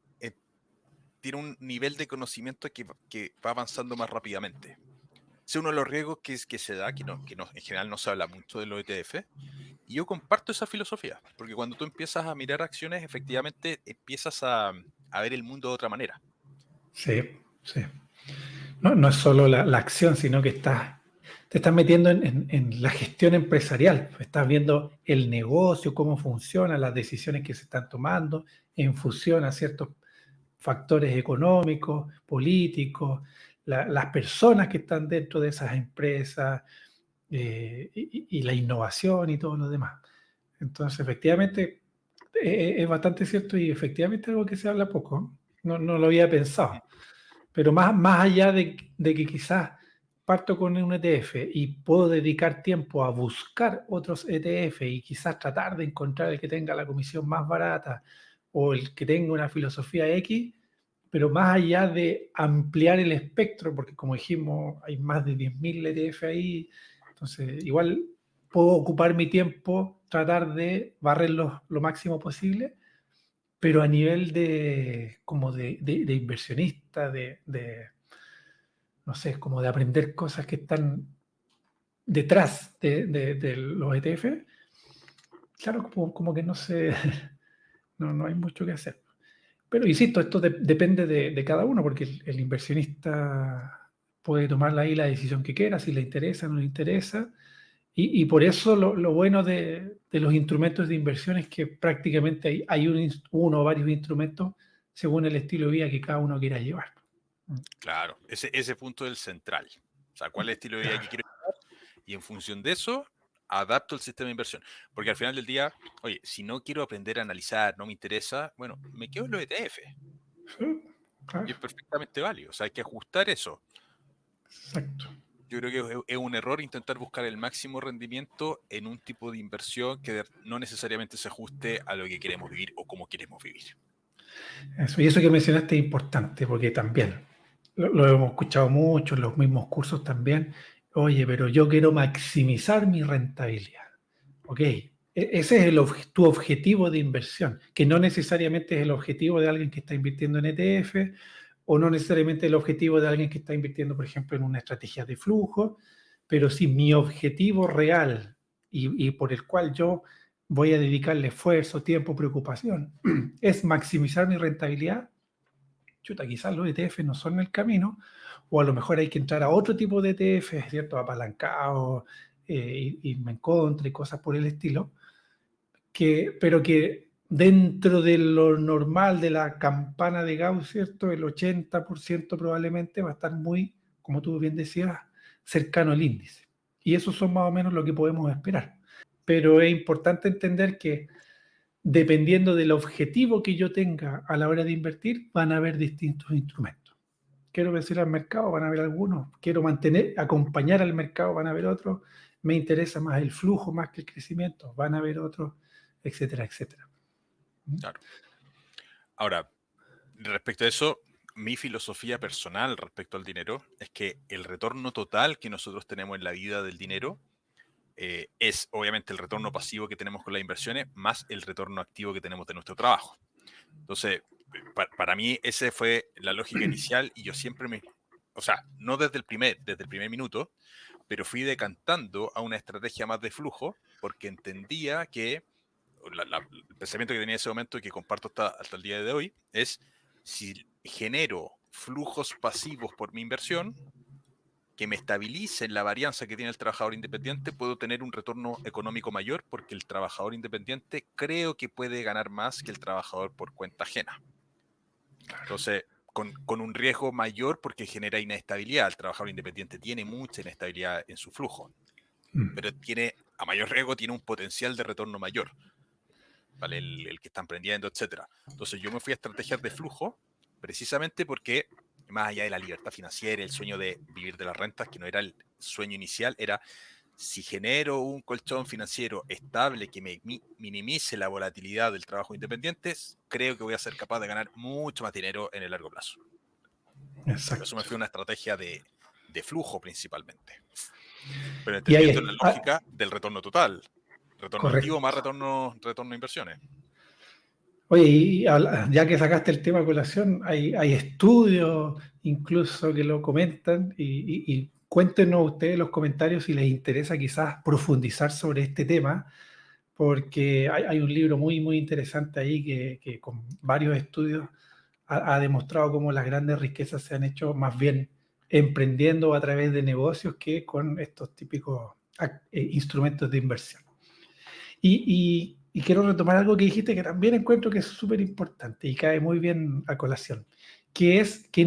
A: tiene un nivel de conocimiento que va avanzando más rápidamente. Es uno de los riesgos que se da, en general no se habla mucho de los ETF, y yo comparto esa filosofía, porque cuando tú empiezas a mirar acciones, efectivamente empiezas a ver el mundo de otra manera.
B: Sí, sí. No, no es solo la acción, sino que te estás metiendo en la gestión empresarial. Estás viendo el negocio, cómo funciona, las decisiones que se están tomando en función a ciertos factores económicos, políticos, las personas que están dentro de esas empresas y la innovación y todo lo demás. Entonces, efectivamente, es bastante cierto y efectivamente algo que se habla poco. No lo había pensado. Pero más allá de que quizás parto con un ETF y puedo dedicar tiempo a buscar otros ETF y quizás tratar de encontrar el que tenga la comisión más barata o el que tenga una filosofía X, pero más allá de ampliar el espectro, porque como dijimos, hay más de 10.000 ETF ahí, entonces igual puedo ocupar mi tiempo, tratar de barrerlos lo máximo posible, pero a nivel de inversionista, no sé, como de aprender cosas que están detrás de los ETF, claro, como que no sé, no hay mucho que hacer. Pero insisto, esto depende de cada uno, porque el inversionista puede tomar ahí la decisión que quiera, si le interesa o no le interesa. Y por eso lo bueno de los instrumentos de inversión es que prácticamente hay uno o varios instrumentos según el estilo de vida que cada uno quiera llevar.
A: Claro, ese punto es el central. O sea, ¿cuál es el estilo de vida que quiero llevar? Y en función de eso, adapto el sistema de inversión. Porque al final del día, oye, si no quiero aprender a analizar, no me interesa, bueno, me quedo en los ETF.
B: Sí,
A: Y
B: claro,
A: es perfectamente válido. O sea, hay que ajustar eso.
B: exacto.
A: Yo creo que es un error intentar buscar el máximo rendimiento en un tipo de inversión que no necesariamente se ajuste a lo que queremos vivir o cómo queremos vivir.
B: Eso, y eso que mencionaste es importante porque también lo hemos escuchado mucho en los mismos cursos también. Oye, pero yo quiero maximizar mi rentabilidad. Ok, ese es tu objetivo de inversión, que no necesariamente es el objetivo de alguien que está invirtiendo en ETF o no necesariamente el objetivo de alguien que está invirtiendo, por ejemplo, en una estrategia de flujo, pero sí mi objetivo real y por el cual yo voy a dedicarle esfuerzo, tiempo, preocupación, es maximizar mi rentabilidad. Chuta, quizás los ETF no son el camino, o a lo mejor hay que entrar a otro tipo de ETF, ¿cierto? Apalancados, irme en contra y cosas por el estilo, pero que dentro de lo normal de la campana de Gauss, ¿cierto? El 80% probablemente va a estar muy, como tú bien decías, cercano al índice. Y eso son más o menos lo que podemos esperar. Pero es importante entender que dependiendo del objetivo que yo tenga a la hora de invertir, van a haber distintos instrumentos. Quiero vencer al mercado, van a haber algunos. Quiero acompañar al mercado, van a haber otros. Me interesa más el flujo más que el crecimiento, van a haber otros, etcétera, etcétera.
A: Claro. Ahora, respecto a eso, mi filosofía personal respecto al dinero es que el retorno total que nosotros tenemos en la vida del dinero es obviamente el retorno pasivo que tenemos con las inversiones más el retorno activo que tenemos de nuestro trabajo. Entonces, para mí esa fue la lógica inicial y yo siempre o sea, no desde el primer minuto, pero fui decantando a una estrategia más de flujo porque entendía que el pensamiento que tenía en ese momento y que comparto hasta el día de hoy es si genero flujos pasivos por mi inversión que me estabilicen la varianza que tiene el trabajador independiente, puedo tener un retorno económico mayor porque el trabajador independiente creo que puede ganar más que el trabajador por cuenta ajena. Entonces, con un riesgo mayor porque genera inestabilidad. El trabajador independiente tiene mucha inestabilidad en su flujo, pero a mayor riesgo tiene un potencial de retorno mayor, ¿vale? El que está emprendiendo, etcétera. Entonces, yo me fui a estrategias de flujo precisamente porque más allá de la libertad financiera, el sueño de vivir de las rentas, que no era el sueño inicial, era si genero un colchón financiero estable que me minimice la volatilidad del trabajo independiente, creo que voy a ser capaz de ganar mucho más dinero en el largo plazo. Por eso me
B: Exacto.
A: fui a una estrategia de flujo principalmente, pero
B: Y ahí
A: entendiendo la lógica del retorno total, retorno activo
B: correcto.
A: más retorno inversiones.
B: Oye, y ya que sacaste el tema a colación, hay estudios incluso que lo comentan y cuéntenos ustedes en los comentarios si les interesa quizás profundizar sobre este tema, porque hay un libro muy interesante ahí que con varios estudios ha demostrado cómo las grandes riquezas se han hecho más bien emprendiendo a través de negocios que con estos típicos instrumentos de inversión. Y quiero retomar algo que dijiste que también encuentro que es súper importante y cae muy bien a colación, que es que,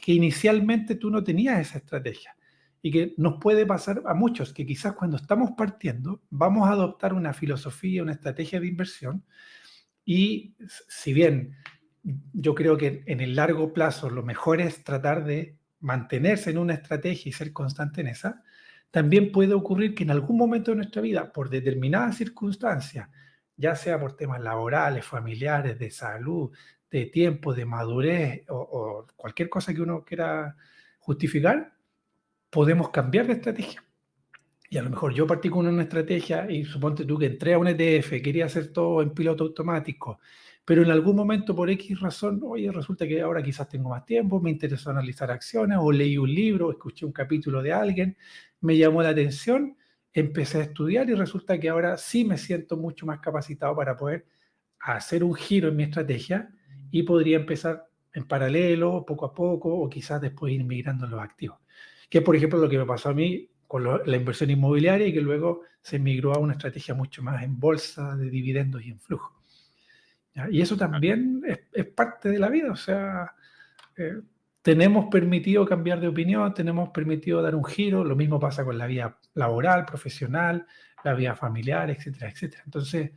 B: que inicialmente tú no tenías esa estrategia y que nos puede pasar a muchos que quizás cuando estamos partiendo vamos a adoptar una filosofía, una estrategia de inversión y si bien yo creo que en el largo plazo lo mejor es tratar de mantenerse en una estrategia y ser constante en esa, también puede ocurrir que en algún momento de nuestra vida, por determinadas circunstancias, ya sea por temas laborales, familiares, de salud, de tiempo, de madurez o cualquier cosa que uno quiera justificar, podemos cambiar de estrategia. Y a lo mejor yo partí con una estrategia y suponte tú que entré a un ETF, quería hacer todo en piloto automático, pero en algún momento por X razón, oye, resulta que ahora quizás tengo más tiempo, me interesó analizar acciones o leí un libro, escuché un capítulo de alguien, me llamó la atención, empecé a estudiar y resulta que ahora sí me siento mucho más capacitado para poder hacer un giro en mi estrategia y podría empezar en paralelo, poco a poco, o quizás después ir migrando los activos. Que es, por ejemplo, lo que me pasó a mí con la inversión inmobiliaria y que luego se migró a una estrategia mucho más en bolsa, de dividendos y en flujo. ¿Ya? Y eso también es parte de la vida, o sea, eh, tenemos permitido cambiar de opinión, tenemos permitido dar un giro, lo mismo pasa con la vida laboral, profesional, la vida familiar, etcétera, etcétera. Entonces,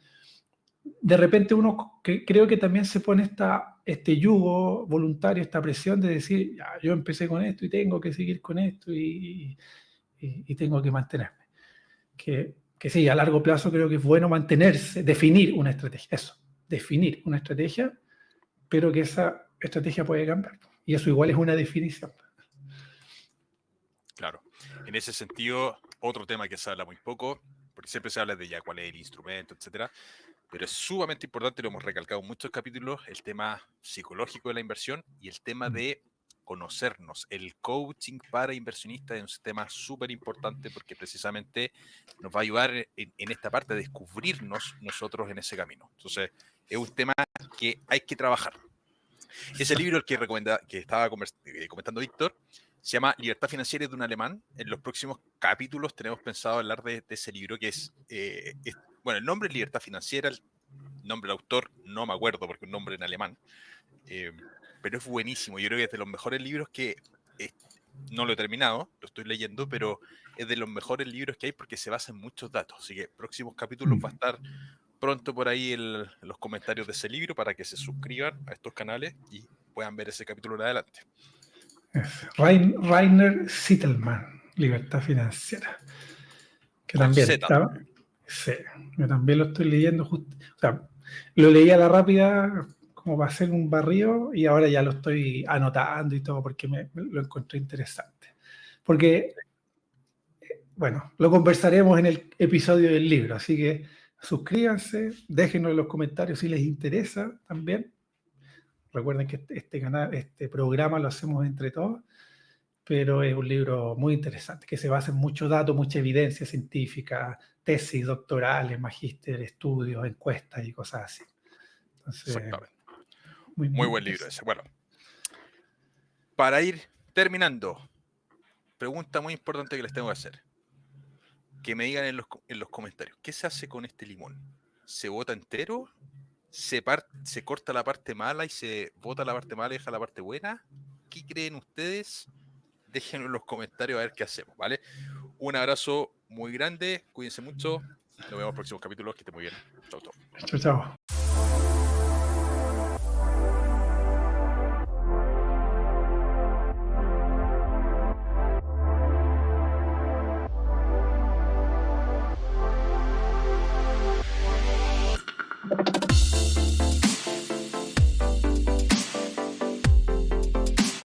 B: de repente uno creo que también se pone este yugo voluntario, esta presión de decir, ya, yo empecé con esto y tengo que seguir con esto y tengo que mantenerme. Que sí, a largo plazo creo que es bueno mantenerse, definir una estrategia, eso, definir una estrategia, pero que esa estrategia puede cambiar. Y eso igual es una definición.
A: Claro. En ese sentido, otro tema que se habla muy poco, porque siempre se habla de ya cuál es el instrumento, etcétera, pero es sumamente importante, lo hemos recalcado en muchos capítulos, el tema psicológico de la inversión y el tema de conocernos. El coaching para inversionistas es un tema súper importante porque precisamente nos va a ayudar en esta parte a descubrirnos nosotros en ese camino. Entonces, es un tema que hay que trabajar. Ese libro, el que recomienda, que estaba comentando Víctor, se llama Libertad Financiera de un Alemán. En los próximos capítulos tenemos pensado hablar de ese libro, que bueno, el nombre es Libertad Financiera, el nombre del autor no me acuerdo porque es un nombre en alemán, eh, pero es buenísimo. Yo creo que es de los mejores libros que no lo he terminado, lo estoy leyendo, pero es de los mejores libros que hay porque se basa en muchos datos. Así que próximos capítulos va a estar pronto por ahí los comentarios de ese libro para que se suscriban a estos canales y puedan ver ese capítulo de adelante.
B: Rainer Sittelman, Libertad Financiera. Que
A: Con
B: también
A: Z.
B: está, sí, yo también lo estoy leyendo, o sea, lo leí a la rápida como para hacer un barrio y ahora ya lo estoy anotando y todo porque lo encontré interesante. Porque, bueno, lo conversaremos en el episodio del libro, así que suscríbanse, déjenos en los comentarios si les interesa también. Recuerden que este canal, este programa lo hacemos entre todos, pero es un libro muy interesante, que se basa en mucho dato, mucha evidencia científica, tesis doctorales, magíster, estudios, encuestas y cosas así. Entonces,
A: Exactamente. Muy buen libro ese. Bueno, para ir terminando, pregunta muy importante que les tengo que hacer. Que me digan en los comentarios, ¿qué se hace con este limón? ¿Se bota entero? ¿Se corta la parte mala y se bota la parte mala y deja la parte buena? ¿Qué creen ustedes? Déjenlo en los comentarios a ver qué hacemos, ¿vale? Un abrazo muy grande, cuídense mucho. Nos vemos en los próximos capítulos, que esté muy bien. Chau, chau.
B: Chao, chao.